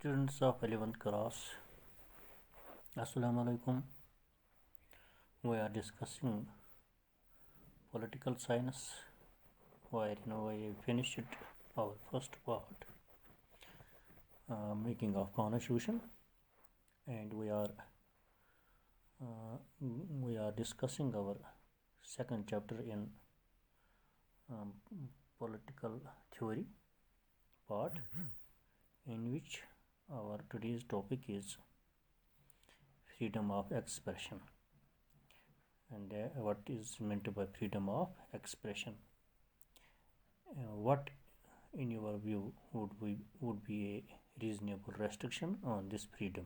Students of 11th class, Assalamu alaikum. We are discussing political science, where we finished our first part, making of constitution, and we are discussing our second chapter in political theory part, in which our today's topic is freedom of expression. And what is meant by freedom of expression? What in your view would be a reasonable restriction on this freedom?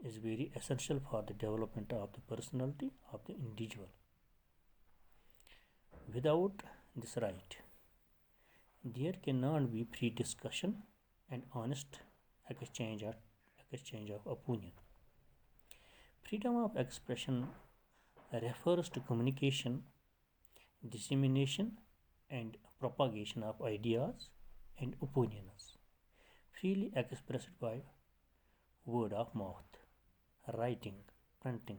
is very essential for the development of the personality of the individual. Without this right, there cannot be free discussion and honest exchange of opinion. Freedom of expression refers to communication, dissemination, and propagation of ideas and opinions, freely expressed by word of mouth, writing, printing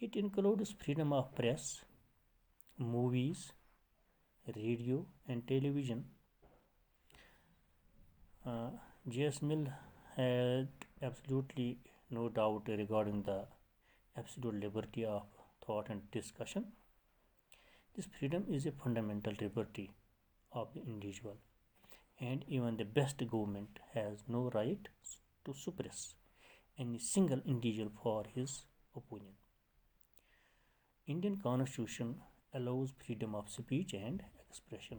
It includes freedom of press, movies, radio and television. J.S. Mill had absolutely no doubt regarding the absolute liberty of thought and discussion. This freedom is a fundamental liberty of the individual, and even the best government has no right to suppress any single individual for his opinion. Indian Constitution allows freedom of speech and expression.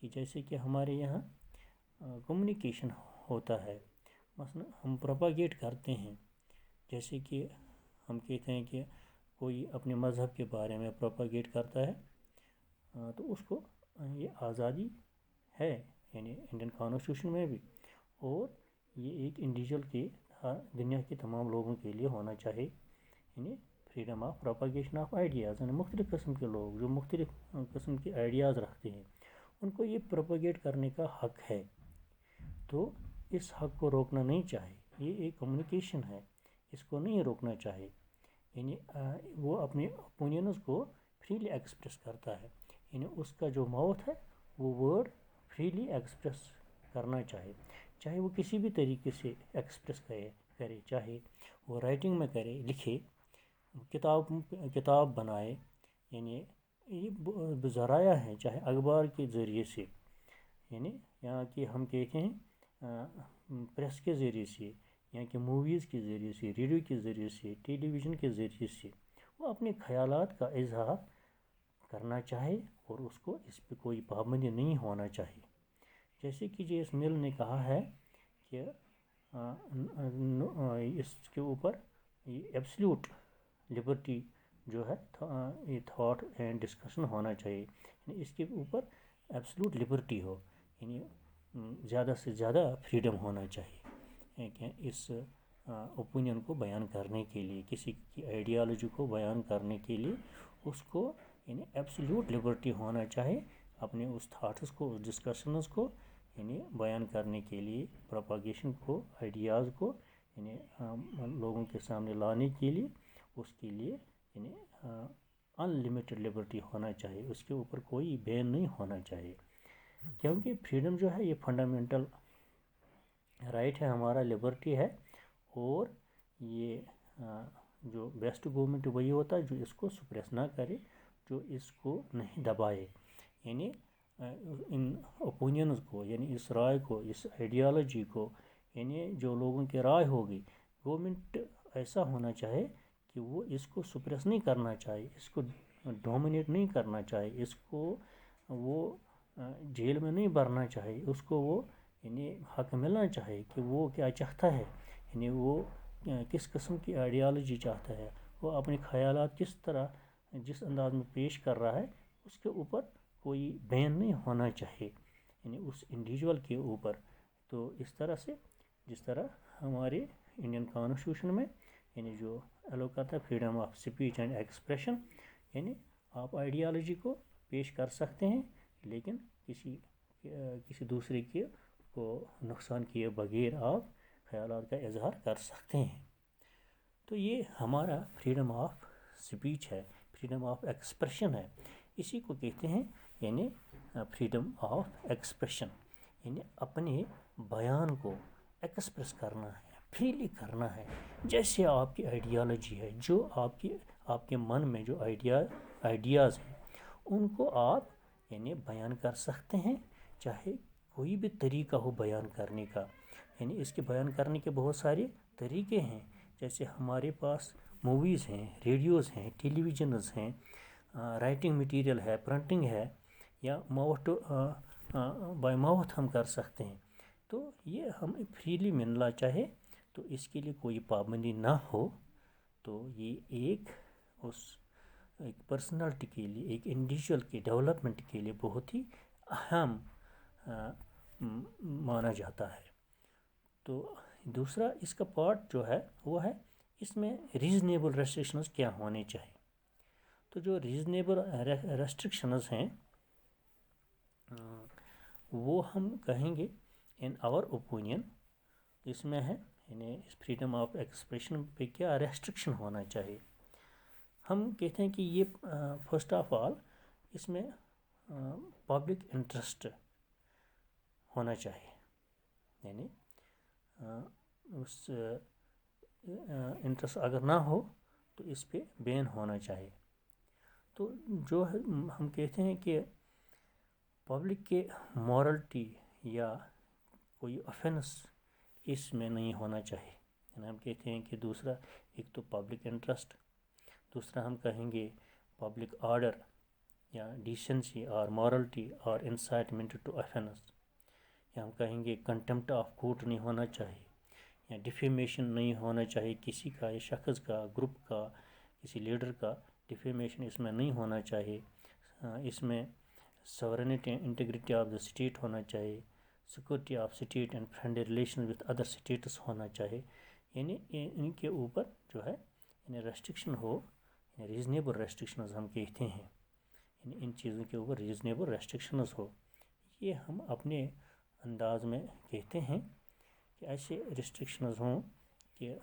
کہ جیسے کہ ہمارے یہاں communication ہوتا ہے، مثلا ہم پروپاگیٹ کرتے ہیں، جیسے کہ ہم کہتے ہیں کہ کوئی اپنے مذہب کے بارے میں پروپاگیٹ کرتا ہے تو اس کو یہ آزادی ہے، یعنی انڈین کانسٹیٹیوشن میں بھی، اور یہ ایک انڈیویجول کے دنیا کے تمام لوگوں کے لیے ہونا چاہیے، یعنی فریڈم آف پروپاگیشن آف آئیڈیاز، یعنی مختلف قسم کے لوگ جو مختلف قسم کے آئیڈیاز رکھتے ہیں ان کو یہ پروپاگیٹ کرنے کا حق ہے، تو اس حق کو روکنا نہیں چاہیے۔ یہ ایک کمیونیکیشن ہے، اس کو نہیں روکنا چاہیے، یعنی وہ اپنے اوپینینز کو فریلی ایکسپریس کرتا ہے، یعنی اس کا جو ماؤتھ ہے وہ ورڈ فریلی ایکسپریس کرنا چاہے وہ کسی بھی طریقے سے ایکسپریس کرے، چاہے وہ رائٹنگ میں کرے، لکھے، کتاب بنائے، یعنی یہ ذرائع ہیں، چاہے اخبار کے ذریعے سے، یعنی یہاں کہ ہم کہتے ہیں پریس کے ذریعے سے، یہاں کہ موویز کے ذریعے سے، ریڈیو کے ذریعے سے، ٹیلی ویژن کے ذریعے سے وہ اپنے خیالات کا اظہار کرنا چاہے، اور اس کو اس پہ کوئی پابندی نہیں ہونا چاہیے۔ جیسے کہ جے ایس مل نے کہا ہے کہ اس کے اوپر یہ ایبسلیوٹ لبرٹی جو ہے یہ تھاٹ اینڈ ڈسکشن ہونا چاہیے، یعنی اس کے اوپر ایبسلیوٹ لبرٹی ہو، یعنی زیادہ سے زیادہ فریڈم ہونا چاہیے کہ اس اوپینین کو بیان کرنے کے لیے، کسی کی آئیڈیالوجی کو بیان کرنے کے لیے اس کو یعنی ایبسلیوٹ لبرٹی ہونا چاہیے اپنے اس تھاٹس کو، اس ڈسکشنز کو یعنی بیان کرنے کے لیے، پروپاگیشن کو، آئیڈیاز کو یعنی لوگوں کے سامنے لانے کے لیے، اس کے لیے یعنی ان لمیٹڈ لبرٹی ہونا چاہیے، اس کے اوپر کوئی بین نہیں ہونا چاہیے، کیونکہ فریڈم جو ہے یہ فنڈامنٹل رائٹ ہے ہمارا، لبرٹی ہے، اور یہ جو بیسٹ گورنمنٹ وہی ہوتا ہے جو اس کو سپریس نہ کرے، جو اس کو نہیں دبائے، یعنی ان اوپینینز کو، یعنی اس رائے کو، اس آئیڈیالوجی کو، یعنی جو لوگوں کی رائے ہوگی، گورنمنٹ ایسا ہونا چاہے کہ وہ اس کو سپریس نہیں کرنا چاہے، اس کو ڈومینیٹ نہیں کرنا چاہے، اس کو وہ جیل میں نہیں بھرنا چاہے، اس کو وہ یعنی حق ملنا چاہے کہ وہ کیا چاہتا ہے، یعنی وہ کس قسم کی آئیڈیالوجی چاہتا ہے، وہ اپنے خیالات کس طرح جس انداز میں پیش کر رہا ہے، اس کے اوپر کوئی بین نہیں ہونا چاہیے، یعنی اس انڈیویجول کے اوپر۔ تو اس طرح سے جس طرح ہمارے انڈین کانسٹیٹیوشن میں یعنی جو ایلو کرتا ہے freedom of speech and expression, یعنی آپ آئیڈیالوجی کو پیش کر سکتے ہیں لیکن کسی دوسرے کے کو نقصان کیے بغیر آپ خیالات کا اظہار کر سکتے ہیں۔ تو یہ ہمارا فریڈم آف اسپیچ ہے، فریڈم آف ایکسپریشن ہے، اسی کو کہتے ہیں یعنی فریڈم آف ایکسپریشن، یعنی اپنے بیان کو ایکسپریس کرنا ہے، فریلی کرنا ہے، جیسے آپ کی آئیڈیالوجی ہے، جو آپ کے من میں جو آئیڈیاز ہیں ان کو آپ یعنی بیان کر سکتے ہیں، چاہے کوئی بھی طریقہ ہو بیان کرنے کا، یعنی اس کے بیان کرنے کے بہت سارے طریقے ہیں، جیسے ہمارے پاس موویز ہیں، ریڈیوز ہیں، ٹیلی ویژنز ہیں، رائٹنگ مٹیریل ہے، پرنٹنگ ہے، یا ماؤتھ بائی ماؤتھ ہم کر سکتے ہیں، تو یہ ہم فریلی ملنا چاہے تو اس کے لیے کوئی پابندی نہ ہو، تو یہ ایک پرسنالٹی کے لیے، ایک انڈیویجول کے ڈیولپمنٹ کے لیے بہت ہی اہم مانا جاتا ہے۔ تو دوسرا اس کا پارٹ جو ہے وہ ہے اس میں ریزنیبل ریسٹرکشنز کیا ہونے چاہیے۔ تو جو ریزنیبل ریسٹرکشنز ہیں وہ ہم کہیں گے ان آور اوپینین اس میں ہے، یعنی اس فریڈم آف ایکسپریشن پہ کیا ریسٹرکشن ہونا چاہیے۔ ہم کہتے ہیں کہ یہ فرسٹ آف آل اس میں پبلک انٹرسٹ ہونا چاہیے، یعنی اس انٹرسٹ اگر نہ ہو تو اس پہ بین ہونا چاہیے۔ تو جو ہم کہتے ہیں کہ پبلک کے مورلٹی یا کوئی آفینس اس میں نہیں ہونا چاہیے، یعنی ہم کہتے ہیں کہ دوسرا ایک تو پبلک انٹرسٹ، دوسرا ہم کہیں گے پبلک آرڈر، یا ڈیسنسی اور مورلٹی اور انسائٹمنٹ ٹو افینس، یا ہم کہیں گے کنٹمپٹ آف کورٹ نہیں ہونا چاہیے، یا ڈیفیمیشن نہیں ہونا چاہیے کسی کا، یا شخص کا، گروپ کا، کسی لیڈر کا ڈیفیمیشن اس میں نہیں ہونا چاہیے، اس میں sovereignty integrity of the state ہونا چاہیے، security of state and friendly relation with other states ہونا چاہیے، یعنی ان کے اوپر جو ہے یعنی ریسٹرکشن ہو، ریزنیبل ریسٹرکشنز ہم کہتے ہیں، یعنی ان چیزوں کے اوپر ریزنیبل ریسٹرکشنز ہو، یہ ہم اپنے انداز میں کہتے ہیں کہ ایسے ریسٹرکشنز ہوں کہ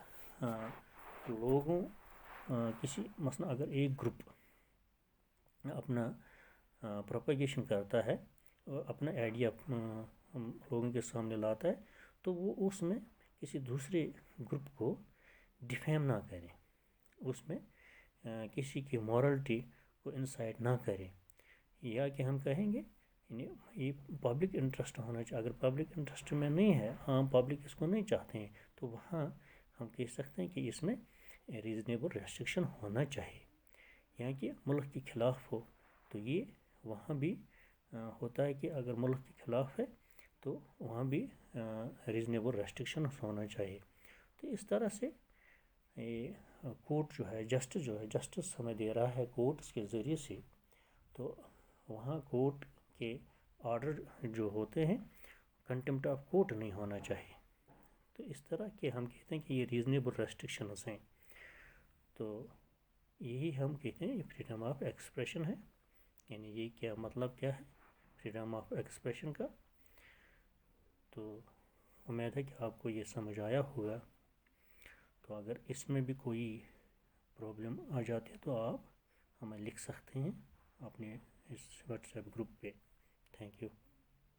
لوگوں کسی مثلا اگر ایک گروپ اپنا پروپیگیشن کرتا ہے، اپنا آئیڈیا لوگوں کے سامنے لاتا ہے، تو وہ اس میں کسی دوسرے گروپ کو ڈیفیم نہ کریں، اس میں کسی کی مورلٹی کو انسائٹ نہ کریں، یا کہ ہم کہیں گے یعنی یہ پبلک انٹرسٹ ہونا چاہیے، اگر پبلک انٹرسٹ میں نہیں ہے، عام پبلک اس کو نہیں چاہتے ہیں، تو وہاں ہم کہہ سکتے ہیں کہ اس میں ریزنیبل ریسٹرکشن ہونا چاہیے، یا کہ ملک کے خلاف ہو، تو یہ وہاں بھی ہوتا ہے کہ اگر ملک کے خلاف ہے تو وہاں بھی ریزنیبل ریسٹرکشن ہونا چاہیے۔ تو اس طرح سے کورٹ جو ہے جسٹس ہمیں دے رہا ہے کورٹس کے ذریعے سے، تو وہاں کورٹ کے آرڈر جو ہوتے ہیں کنٹمپٹ آف کورٹ نہیں ہونا چاہیے، تو اس طرح کے ہم کہتے ہیں کہ یہ ریزنیبل ریسٹرکشنز ہیں، تو یہی ہم کہتے ہیں یہ فریڈم آف ایکسپریشن ہے، یعنی یہ کیا مطلب کیا ہے فریڈم آف ایکسپریشن کا۔ تو امید ہے کہ آپ کو یہ سمجھ آیا ہوگا، تو اگر اس میں بھی کوئی پرابلم آ جاتی ہے تو آپ ہمیں لکھ سکتے ہیں اپنے اس واٹس ایپ گروپ پہ۔ Thank you.